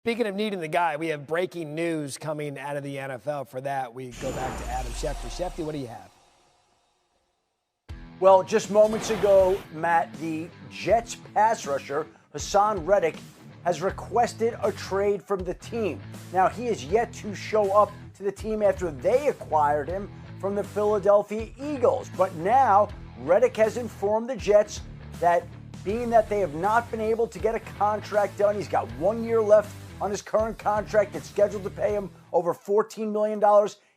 Speaking of needing the guy, we have breaking news coming out of the NFL. For that, we go back to Adam Schefter. Schefter, what do you have? Well, just moments ago, Matt, the Jets pass rusher, Hassan Reddick, has requested a trade from the team. Now, he is yet to show up to the team after they acquired him from the Philadelphia Eagles. But now, Reddick has informed the Jets that being that they have not been able to get a contract done, he's got 1 year left on his current contract that's scheduled to pay him over $14 million.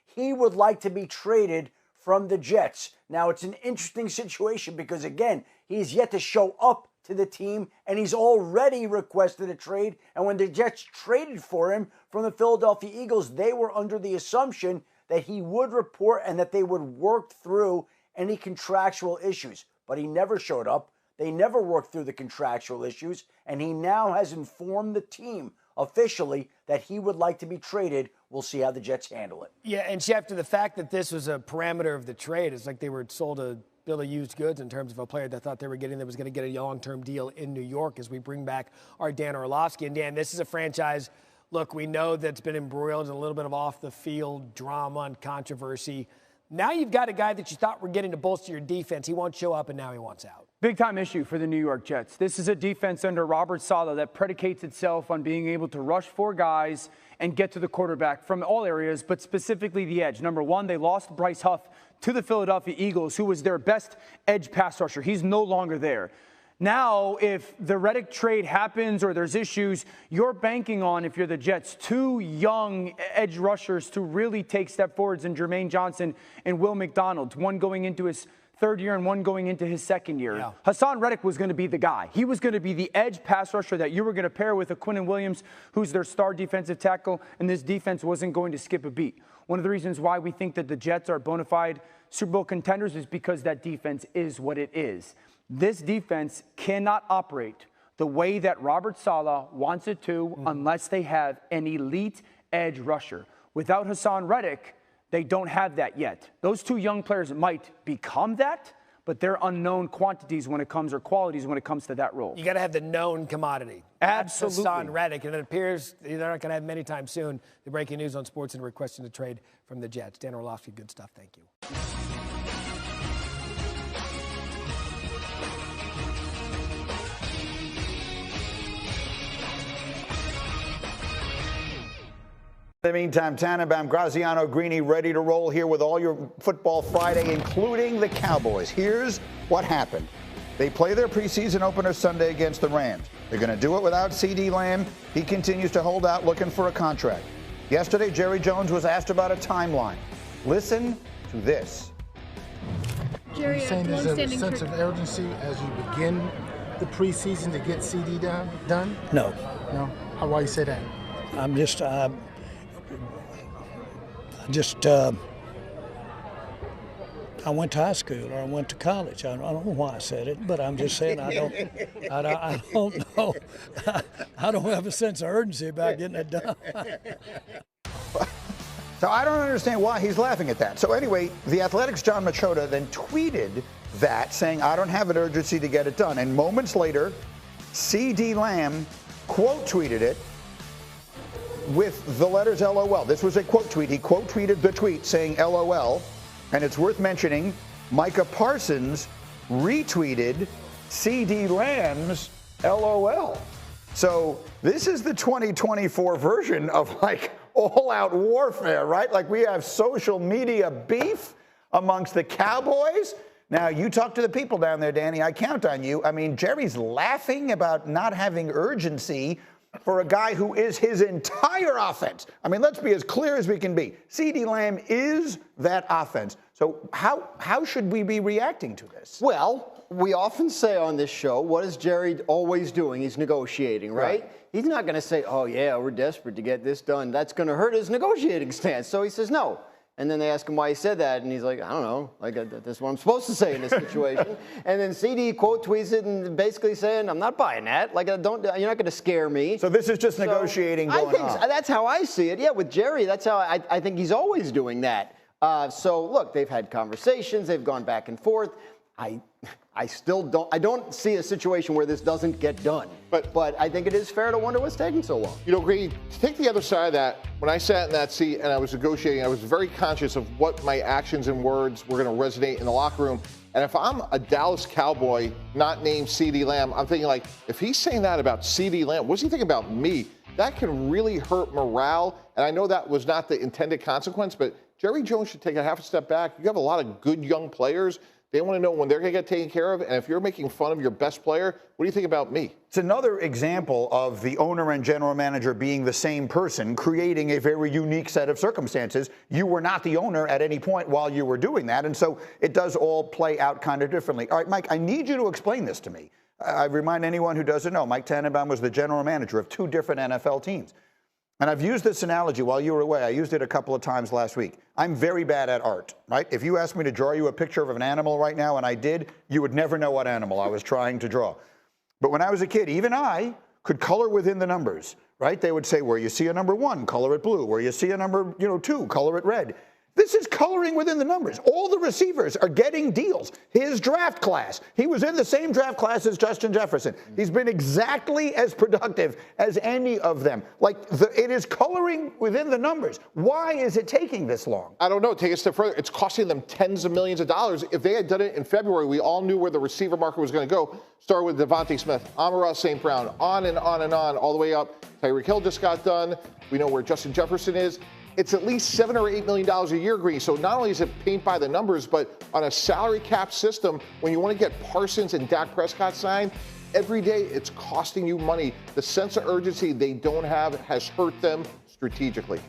He would like to be traded from the Jets. Now, it's an interesting situation because, again, he's yet to show up to the team, and he's already requested a trade. And when the Jets traded for him from the Philadelphia Eagles, they were under the assumption that he would report and that they would work through any contractual issues. But he never showed up. They never worked through the contractual issues, and he now has informed the team officially that he would like to be traded. We'll see how the Jets handle it. Yeah, and Schefter, the fact that this was a parameter of the trade, it's like they were sold a bill of used goods in terms of a player that thought they were getting that was going to get a long-term deal in New York as we bring back our Dan Orlovsky. And Dan, this is a franchise, look, we know that's been embroiled in a little bit of off-the-field drama and controversy. Now you've got a guy that you thought were getting to bolster your defense. He won't show up, and now he wants out. Big-time issue for the New York Jets. This is a defense under Robert Saleh that predicates itself on being able to rush four guys and get to the quarterback from all areas, but specifically the edge. Number one, they lost Bryce Huff to the Philadelphia Eagles, who was their best edge pass rusher. He's no longer there. Now, if the Reddick trade happens or there's issues, you're banking on, if you're the Jets, two young edge rushers to really take step forwards in Jermaine Johnson and Will McDonald, one going into his third year and one going into his second year. Yeah. Hassan Reddick was going to be the guy. He was going to be the edge pass rusher that you were going to pair with a Quinnen Williams, who's their star defensive tackle, and this defense wasn't going to skip a beat. One of the reasons why we think that the Jets are bona fide Super Bowl contenders is because that defense is what it is. This defense cannot operate the way that Robert Saleh wants it to unless they have an elite edge rusher. Without Hassan Reddick, they don't have that yet. Those two young players might become that, but they're unknown quantities when it comes, or qualities when it comes to that role. You got to have the known commodity. Absolutely. That's Hassan Reddick, and it appears they're not going to have many time soon. The breaking news on sports and requesting a trade from the Jets. Dan Orlovsky, good stuff. Thank you. In the meantime, Tannenbaum, Graziano, Greeny ready to roll here with all your Football Friday, including the Cowboys. Here's what happened. They play their preseason opener Sunday against the Rams. They're going to do it without C.D. Lamb. He continues to hold out looking for a contract. Yesterday, Jerry Jones was asked about a timeline. Listen to this. Jerry, are you saying there's a sense of urgency as you begin the preseason to get CD done? No. No? Why do you say that? I'm just, I went to high school or I went to college. I don't know why I said it, but I'm just saying I don't know. I don't have a sense of urgency about getting it done. So I don't understand why he's laughing at that. So anyway, the Athletic's John Machota then tweeted that, saying, I don't have an urgency to get it done. And moments later, C.D. Lamb quote tweeted it with the letters LOL. This was a quote tweet. He quote tweeted the tweet saying LOL. And it's worth mentioning, Micah Parsons retweeted C.D. Lamb's LOL. So this is the 2024 version of like all-out warfare, right? Like we have social media beef amongst the Cowboys. Now, you talk to the people down there, Danny. I count on you. I mean, Jerry's laughing about not having urgency for a guy who is his entire offense. I mean, let's be as clear as we can be. C.D. Lamb is that offense. So how should we be reacting to this? Well, we often say on this show, what is Jerry always doing? He's negotiating, right? He's not going to say, oh, yeah, we're desperate to get this done. That's going to hurt his negotiating stance. So he says no. And then they ask him why he said that, and he's like, I don't know. Like, that's what I'm supposed to say in this situation. And then CD quote tweets it and basically saying, I'm not buying that. Like, you're not going to scare me. So this is just negotiating going on. That's how I see it. Yeah, with Jerry, that's how I think he's always doing that. So, look, they've had conversations. They've gone back and forth. I still don't see a situation where this doesn't get done. But I think it is fair to wonder what's taking so long. You know, Grady, to take the other side of that, when I sat in that seat and I was negotiating, I was very conscious of what my actions and words were going to resonate in the locker room. And if I'm a Dallas Cowboy not named CeeDee Lamb, I'm thinking like, if he's saying that about CeeDee Lamb, what's he thinking about me? That can really hurt morale. And I know that was not the intended consequence, but Jerry Jones should take a half a step back. You have a lot of good young players. They want to know when they're going to get taken care of. And if you're making fun of your best player, what do you think about me? It's another example of the owner and general manager being the same person, creating a very unique set of circumstances. You were not the owner at any point while you were doing that. And so it does all play out kind of differently. All right, Mike, I need you to explain this to me. I remind anyone who doesn't know, Mike Tannenbaum was the general manager of 2 different NFL teams. And I've used this analogy while you were away. I used it a couple of times last week. I'm very bad at art, right? If you asked me to draw you a picture of an animal right now, and I did, you would never know what animal I was trying to draw. But when I was a kid, even I could color within the numbers, right? They would say, where you see a number 1, color it blue. Where you see a number 2, color it red. This is coloring within the numbers. All the receivers are getting deals. His draft class, he was in the same draft class as Justin Jefferson. He's been exactly as productive as any of them. Like, it is coloring within the numbers. Why is it taking this long? I don't know. Take it a step further. It's costing them tens of millions of dollars. If they had done it in February, we all knew where the receiver market was going to go. Started with Devontae Smith, Amon-Ra St. Brown, on and on and on, all the way up. Tyreek Hill just got done. We know where Justin Jefferson is. It's at least $7 or $8 million a year, Green. So not only is it paint by the numbers, but on a salary cap system, when you want to get Parsons and Dak Prescott signed, every day it's costing you money. The sense of urgency they don't have has hurt them strategically.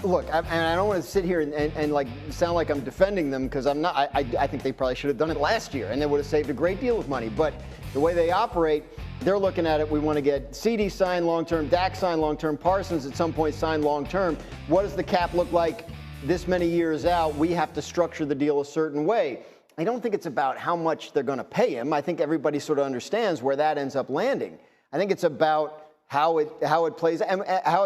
Look, and I don't want to sit here and like sound like I'm defending them, because I'm not. I think they probably should have done it last year, and they would have saved a great deal of money. But the way they operate, they're looking at it. We want to get CD signed long-term, Dak signed long-term, Parsons at some point signed long-term. What does the cap look like this many years out? We have to structure the deal a certain way. I don't think it's about how much they're going to pay him. I think everybody sort of understands where that ends up landing. I think it's about how it plays and how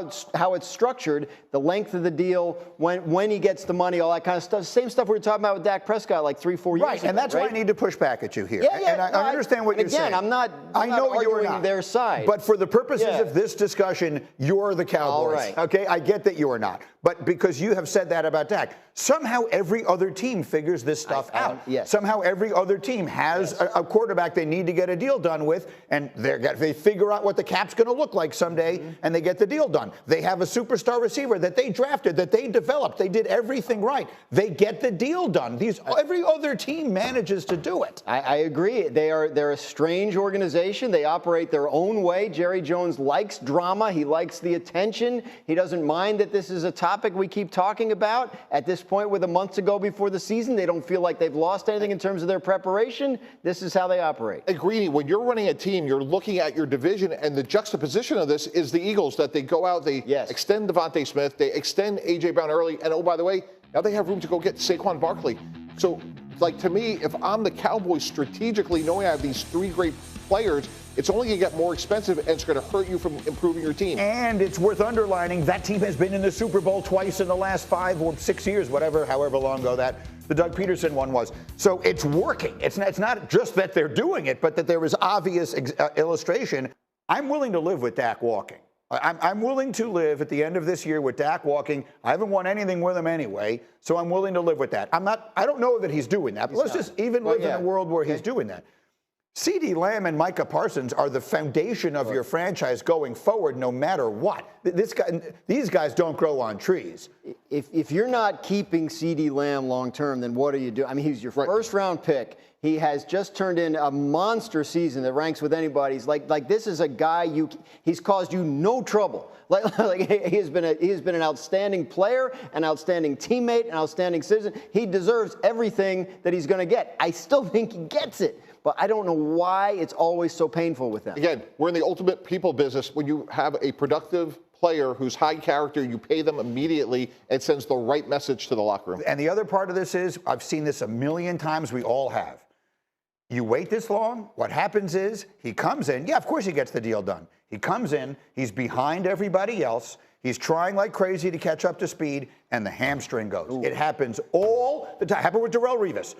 it's structured, the length of the deal, when he gets the money, all that kind of stuff. Same stuff we were talking about with Dak Prescott like 3-4 years ago. Right, and that's why I need to push back at you here. Yeah, and I understand what you're saying. Again, I'm not arguing their side. But for the purposes of this discussion, you're the Cowboys. All right. Okay, I get that you are not. But because you have said that about Dak, somehow every other team figures this stuff out. Yes. Somehow every other team has a quarterback they need to get a deal done with, and they figure out what the cap's going to look like someday, and they get the deal done. They have a superstar receiver that they drafted, that they developed. They did everything right. They get the deal done. Every other team manages to do it. I agree. They're a strange organization. They operate their own way. Jerry Jones likes drama. He likes the attention. He doesn't mind that this is a topic we keep talking about. At this point, with a month to go before the season, they don't feel like they've lost anything in terms of their preparation. This is how they operate. Hey, Greeny, when you're running a team, you're looking at your division, and the juxtaposition of this is the Eagles, that they go out, they extend Devontae Smith, they extend A.J. Brown early, and oh, by the way, now they have room to go get Saquon Barkley. So, like, to me, if I'm the Cowboys strategically, knowing I have these 3 great players, it's only going to get more expensive, and it's going to hurt you from improving your team. And it's worth underlining that team has been in the Super Bowl twice in the last 5 or 6 years, however long ago that the Doug Peterson one was. So it's working. It's not just that they're doing it, but that there is obvious illustration. I'm willing to live with Dak walking. I'm willing to live at the end of this year with Dak walking. I haven't won anything with him anyway, so I'm willing to live with that. I don't know that he's doing that, but let's just even live in a world where he's doing that. CeeDee Lamb and Micah Parsons are the foundation of your franchise going forward no matter what. These guys don't grow on trees. If you're not keeping CeeDee Lamb long term, then what are you doing? I mean, he's your first round pick. He has just turned in a monster season that ranks with anybody's. Like this is a guy he's caused you no trouble. Like he has been an outstanding player, an outstanding teammate, an outstanding citizen. He deserves everything that he's going to get. I still think he gets it. But I don't know why it's always so painful with them. Again, we're in the ultimate people business. When you have a productive player who's high character, you pay them immediately, and it sends the right message to the locker room. And the other part of this is, I've seen this a million times, we all have. You wait this long, what happens is he comes in. Yeah, of course he gets the deal done. He comes in, he's behind everybody else. He's trying like crazy to catch up to speed, and the hamstring goes. Ooh. It happens all the time. Happened with Darrelle Revis.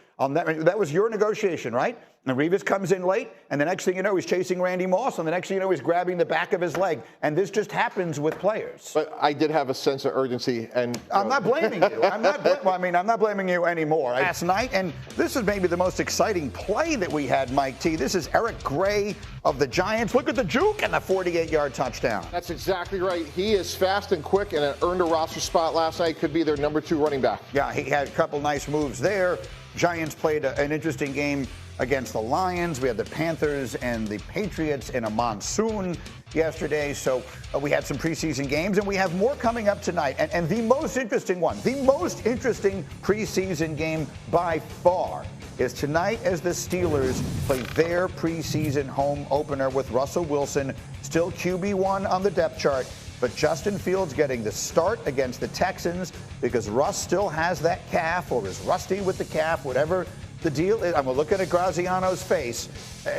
That was your negotiation, right? And Revis comes in late, and the next thing you know, he's chasing Randy Moss, and the next thing you know, he's grabbing the back of his leg. And this just happens with players. But I did have a sense of urgency, and I'm not blaming you. I'm not blaming you anymore. Last night, and this is maybe the most exciting play that we had, Mike T. This is Eric Gray of the Giants. Look at the juke and the 48-yard touchdown. That's exactly right. He is fast and quick, and earned a roster spot last night. Could be their number 2 running back. Yeah, he had a couple nice moves there. Giants played an interesting game against the Lions. We had the Panthers and the Patriots in a monsoon yesterday. So we had some preseason games, and we have more coming up tonight. And the most interesting one, the most interesting preseason game by far is tonight as the Steelers play their preseason home opener with Russell Wilson, still QB1 on the depth chart. But Justin Fields getting the start against the Texans because Russ still has that calf, or is rusty with the calf, whatever the deal is. I'm looking at Graziano's face.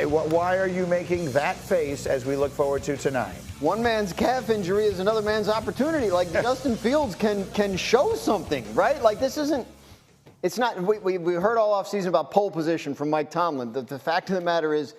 Why are you making that face as we look forward to tonight? One man's calf injury is another man's opportunity. Like Justin Fields can show something, right? Like this isn't. It's not. We heard all offseason about pole position from Mike Tomlin. The fact of the matter is,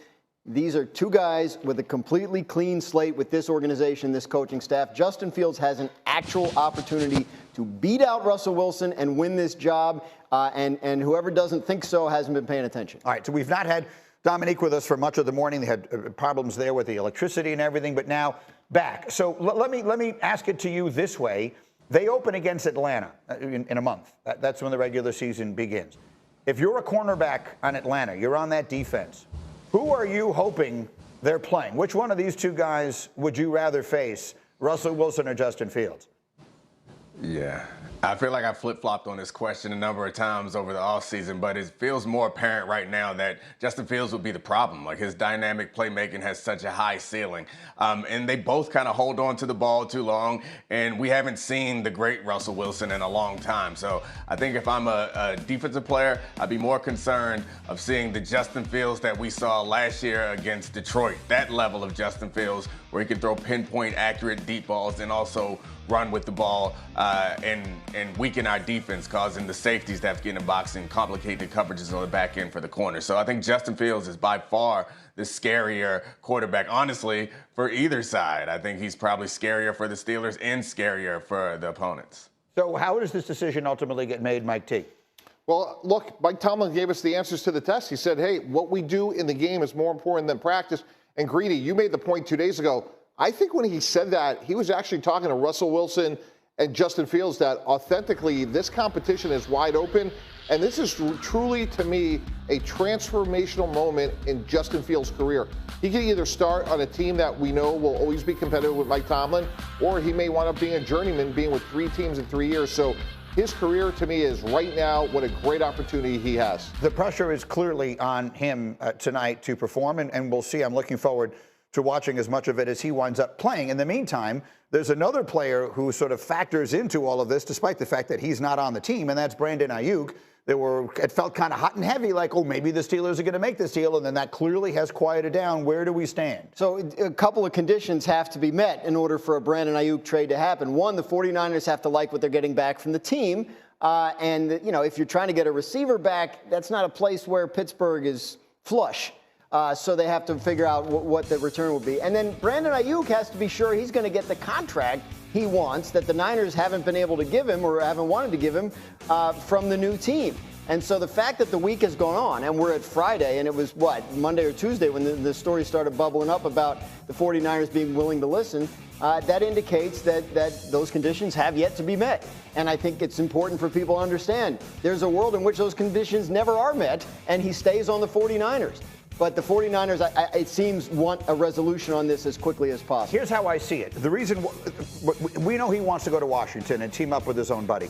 these are two guys with a completely clean slate with this organization, this coaching staff. Justin Fields has an actual opportunity to beat out Russell Wilson and win this job, and whoever doesn't think so hasn't been paying attention. All right, so we've not had Dominique with us for much of the morning. They had problems there with the electricity and everything, but now back. So let me ask it to you this way. They open against Atlanta in a month. That's when the regular season begins. If you're a cornerback on Atlanta, you're on that defense, who are you hoping they're playing? Which one of these two guys would you rather face, Russell Wilson or Justin Fields? Yeah, I feel like I flip-flopped on this question a number of times over the offseason, but it feels more apparent right now that Justin Fields would be the problem. Like, his dynamic playmaking has such a high ceiling. And they both kind of hold on to the ball too long, and we haven't seen the great Russell Wilson in a long time. So I think if I'm a defensive player, I'd be more concerned of seeing the Justin Fields that we saw last year against Detroit. That level of Justin Fields where he could throw pinpoint accurate deep balls and also run with the ball and weaken our defense, causing the safeties to have to get in the box and complicate the coverages on the back end for the corner. So I think Justin Fields is by far the scarier quarterback, honestly, for either side. I think he's probably scarier for the Steelers and scarier for the opponents. So how does this decision ultimately get made, Mike T? Well, look, Mike Tomlin gave us the answers to the test. He said, hey, what we do in the game is more important than practice. And Greedy, you made the point 2 days ago. I think when he said that, he was actually talking to Russell Wilson and Justin Fields that authentically this competition is wide open. And this is truly, to me, a transformational moment in Justin Fields' career. He can either start on a team that we know will always be competitive with Mike Tomlin, or he may wind up being a journeyman, being with 3 teams in 3 years. So his career, to me, is right now what a great opportunity he has. The pressure is clearly on him tonight to perform, and we'll see. I'm looking forward to watching as much of it as he winds up playing. In the meantime, there's another player who sort of factors into all of this, despite the fact that he's not on the team, and that's Brandon Ayuk. It felt kind of hot and heavy, like, oh, maybe the Steelers are going to make this deal, and then that clearly has quieted down. Where do we stand? So a couple of conditions have to be met in order for a Brandon Ayuk trade to happen. One, the 49ers have to like what they're getting back from the team. And if you're trying to get a receiver back, that's not a place where Pittsburgh is flush. So they have to figure out what the return will be. And then Brandon Ayuk has to be sure he's going to get the contract he wants that the Niners haven't been able to give him or haven't wanted to give him from the new team. And so the fact that the week has gone on and we're at Friday, and it was, Monday or Tuesday when the story started bubbling up about the 49ers being willing to listen, that indicates that those conditions have yet to be met. And I think it's important for people to understand there's a world in which those conditions never are met, and he stays on the 49ers. But the 49ers, it seems, want a resolution on this as quickly as possible. Here's how I see it. The reason we know he wants to go to Washington and team up with his own buddy,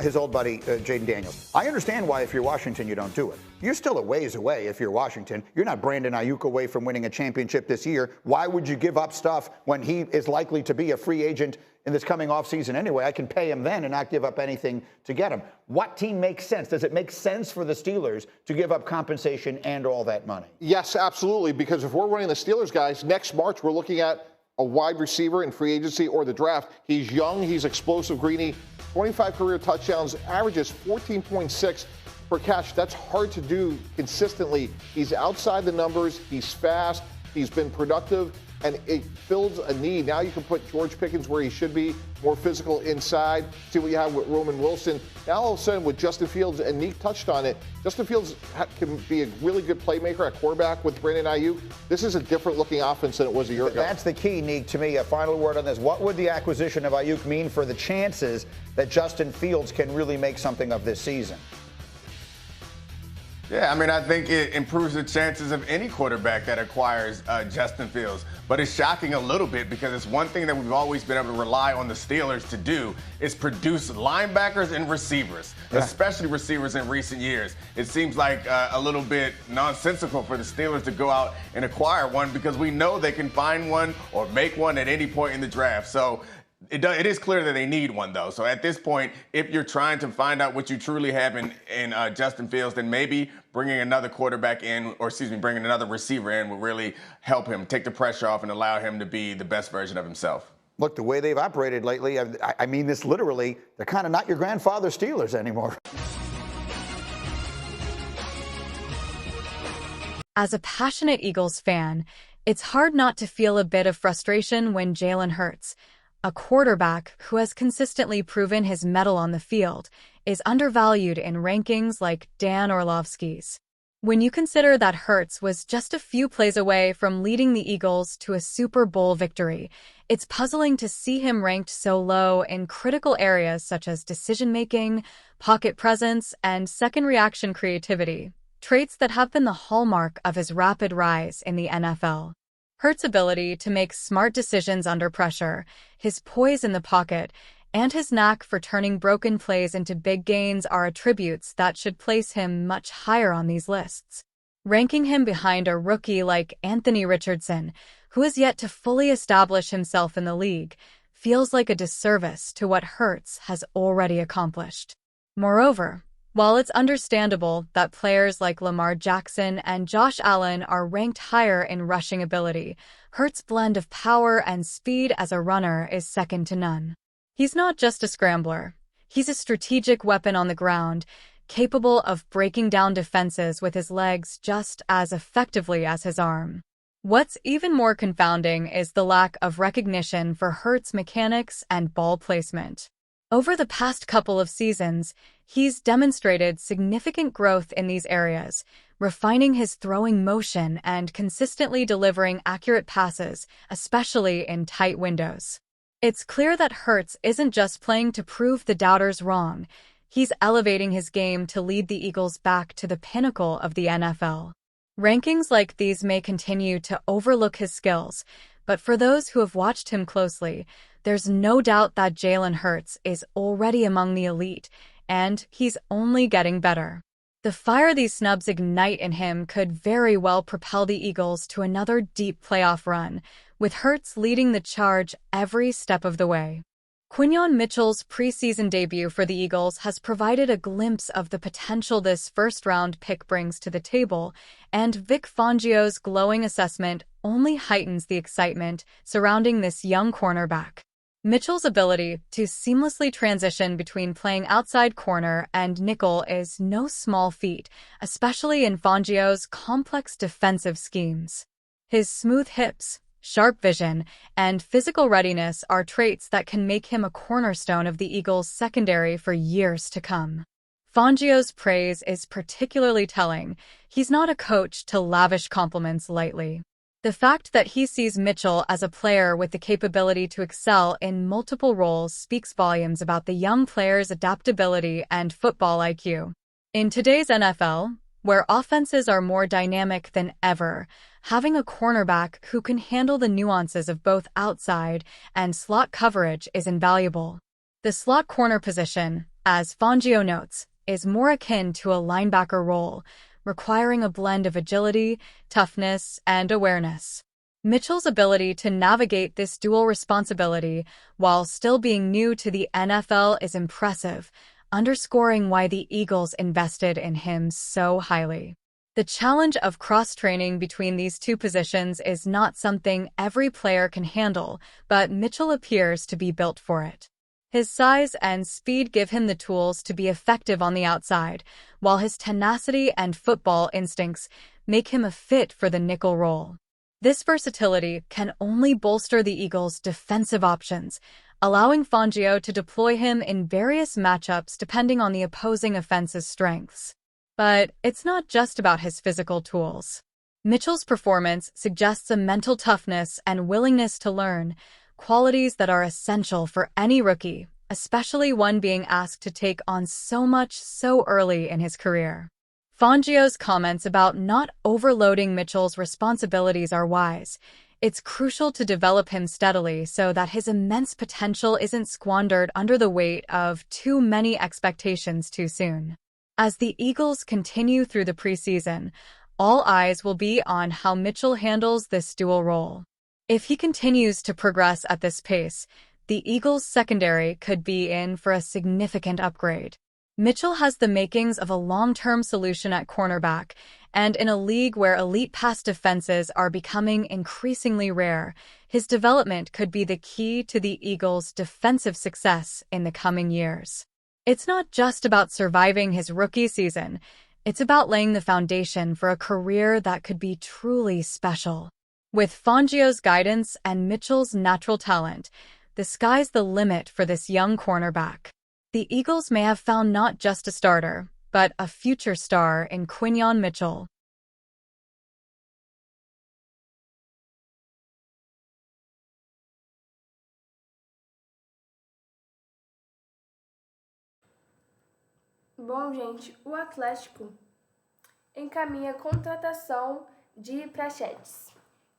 his old buddy, Jaden Daniels. I understand why if you're Washington, you don't do it. You're still a ways away if you're Washington. You're not Brandon Ayuk away from winning a championship this year. Why would you give up stuff when he is likely to be a free agent in this coming offseason anyway? I can pay him then and not give up anything to get him. What team makes sense? Does it make sense for the Steelers to give up compensation and all that money? Yes, absolutely, because if we're running the Steelers, guys, next March we're looking at a wide receiver in free agency or the draft. He's young, he's explosive. Greeny, 25 career touchdowns, averages 14.6 per catch. That's hard to do consistently. He's outside the numbers, he's fast, he's been productive, and it fills a need. Now you can put George Pickens where he should be, more physical inside. See what you have with Roman Wilson. Now all of a sudden with Justin Fields, and Nick touched on it, Justin Fields can be a really good playmaker at quarterback with Brandon Ayuk. This is a different looking offense than it was a year ago. That's the key, Nick, to me. A final word on this. What would the acquisition of Ayuk mean for the chances that Justin Fields can really make something of this season? Yeah, I mean, I think it improves the chances of any quarterback that acquires Justin Fields. But it's shocking a little bit because it's one thing that we've always been able to rely on the Steelers to do is produce linebackers and receivers, especially receivers in recent years. It seems like a little bit nonsensical for the Steelers to go out and acquire one because we know they can find one or make one at any point in the draft. So it is clear that they need one, though. So at this point, if you're trying to find out what you truly have in Justin Fields, then maybe bringing another quarterback in, or bringing another receiver in will really help him take the pressure off and allow him to be the best version of himself. Look, the way they've operated lately, I mean this literally, they're kind of not your grandfather's Steelers anymore. As a passionate Eagles fan, it's hard not to feel a bit of frustration when Jalen Hurts, a quarterback who has consistently proven his mettle on the field, is undervalued in rankings like Dan Orlovsky's. When you consider that Hurts was just a few plays away from leading the Eagles to a Super Bowl victory, it's puzzling to see him ranked so low in critical areas such as decision-making, pocket presence, and second reaction creativity, traits that have been the hallmark of his rapid rise in the NFL. Hurts' ability to make smart decisions under pressure, his poise in the pocket, and his knack for turning broken plays into big gains are attributes that should place him much higher on these lists. Ranking him behind a rookie like Anthony Richardson, who has yet to fully establish himself in the league, feels like a disservice to what Hurts has already accomplished. Moreover, while it's understandable that players like Lamar Jackson and Josh Allen are ranked higher in rushing ability, Hurts' blend of power and speed as a runner is second to none. He's not just a scrambler. He's a strategic weapon on the ground, capable of breaking down defenses with his legs just as effectively as his arm. What's even more confounding is the lack of recognition for Hurts' mechanics and ball placement. Over the past couple of seasons, he's demonstrated significant growth in these areas, refining his throwing motion and consistently delivering accurate passes, especially in tight windows. It's clear that Hurts isn't just playing to prove the doubters wrong. He's elevating his game to lead the Eagles back to the pinnacle of the NFL. Rankings like these may continue to overlook his skills, but for those who have watched him closely, there's no doubt that Jalen Hurts is already among the elite, and he's only getting better. The fire these snubs ignite in him could very well propel the Eagles to another deep playoff run, with Hurts leading the charge every step of the way. Quinyon Mitchell's preseason debut for the Eagles has provided a glimpse of the potential this first-round pick brings to the table, and Vic Fangio's glowing assessment only heightens the excitement surrounding this young cornerback. Mitchell's ability to seamlessly transition between playing outside corner and nickel is no small feat, especially in Fangio's complex defensive schemes. His smooth hips, sharp vision, and physical readiness are traits that can make him a cornerstone of the Eagles' secondary for years to come. Fangio's praise is particularly telling. He's not a coach to lavish compliments lightly. The fact that he sees Mitchell as a player with the capability to excel in multiple roles speaks volumes about the young player's adaptability and football IQ. In today's NFL, where offenses are more dynamic than ever, having a cornerback who can handle the nuances of both outside and slot coverage is invaluable. The slot corner position, as Fangio notes, is more akin to a linebacker role, requiring a blend of agility, toughness, and awareness. Mitchell's ability to navigate this dual responsibility while still being new to the NFL is impressive, underscoring why the Eagles invested in him so highly. The challenge of cross-training between these two positions is not something every player can handle, but Mitchell appears to be built for it. His size and speed give him the tools to be effective on the outside, while his tenacity and football instincts make him a fit for the nickel role. This versatility can only bolster the Eagles' defensive options, allowing Fangio to deploy him in various matchups depending on the opposing offense's strengths. But it's not just about his physical tools. Mitchell's performance suggests a mental toughness and willingness to learn, qualities that are essential for any rookie, especially one being asked to take on so much so early in his career. Fangio's comments about not overloading Mitchell's responsibilities are wise. It's crucial to develop him steadily so that his immense potential isn't squandered under the weight of too many expectations too soon. As the Eagles continue through the preseason, all eyes will be on how Mitchell handles this dual role. If he continues to progress at this pace, the Eagles' secondary could be in for a significant upgrade. Mitchell has the makings of a long-term solution at cornerback, and in a league where elite pass defenses are becoming increasingly rare, his development could be the key to the Eagles' defensive success in the coming years. It's not just about surviving his rookie season, it's about laying the foundation for a career that could be truly special. With Fangio's guidance and Mitchell's natural talent, the sky's the limit for this young cornerback. The Eagles may have found not just a starter, but a future star in Quinyon Mitchell. Bom, gente, o Atlético encaminha a contratação de Praxedes.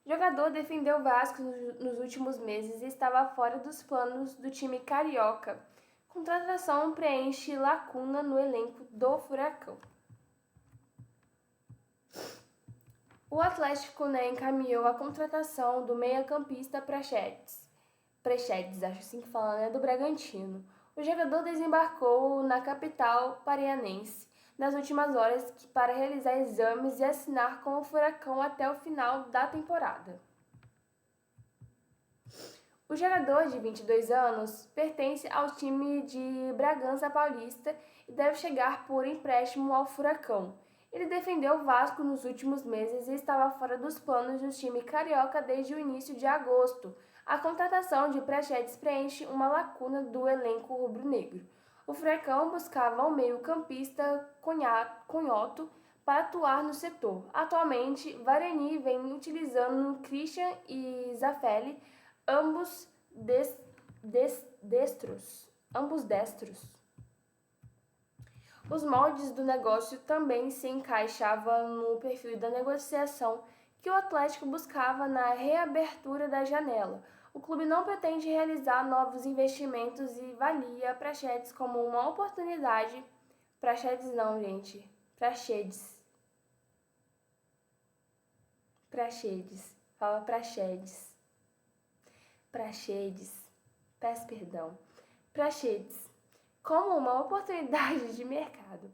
O jogador defendeu o Vasco nos últimos meses e estava fora dos planos do time carioca. Contratação preenche lacuna no elenco do Furacão. O Atlético encaminhou a contratação do meia-campista Praxedes, acho assim que fala, do Bragantino. O jogador desembarcou na capital paraense nas últimas horas para realizar exames e assinar com o Furacão até o final da temporada. O jogador de 22 anos pertence ao time de Bragança Paulista e deve chegar por empréstimo ao Furacão. Ele defendeu o Vasco nos últimos meses e estava fora dos planos do time carioca desde o início de agosto. A contratação de Praxedes preenche uma lacuna do elenco rubro-negro. O Furacão buscava um meio-campista canhoto para atuar no setor. Atualmente, Varani vem utilizando Christian e Zaffelli, ambos destros. Os moldes do negócio também se encaixavam no perfil da negociação que o Atlético buscava na reabertura da janela. O clube não pretende realizar novos investimentos e avalia Praxedes como uma oportunidade. Praxedes não, gente. Praxedes. Fala Praxedes. Peço perdão. Praxedes. Como uma oportunidade de mercado.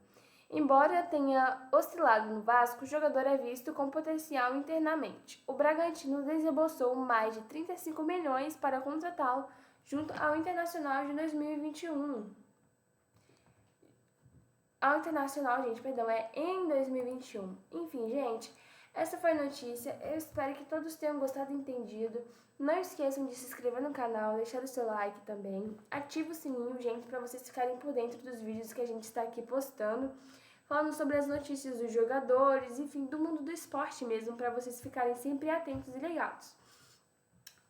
Embora tenha oscilado no Vasco, o jogador é visto com potencial internamente. O Bragantino desembolsou mais de 35 milhões para contratá-lo junto ao Internacional de 2021. Ao Internacional, é em 2021. Enfim, gente, essa foi a notícia. Eu espero que todos tenham gostado e entendido. Não esqueçam de se inscrever no canal, deixar o seu like também. Ativa o sininho, gente, para vocês ficarem por dentro dos vídeos que a gente está aqui postando. Falando sobre as notícias dos jogadores, enfim, do mundo do esporte mesmo, para vocês ficarem sempre atentos e ligados.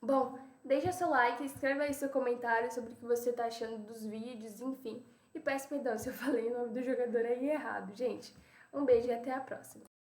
Bom, deixa seu like, escreve aí seu comentário sobre o que você está achando dos vídeos, enfim. E peço perdão se eu falei o nome do jogador aí errado, gente. Um beijo e até a próxima.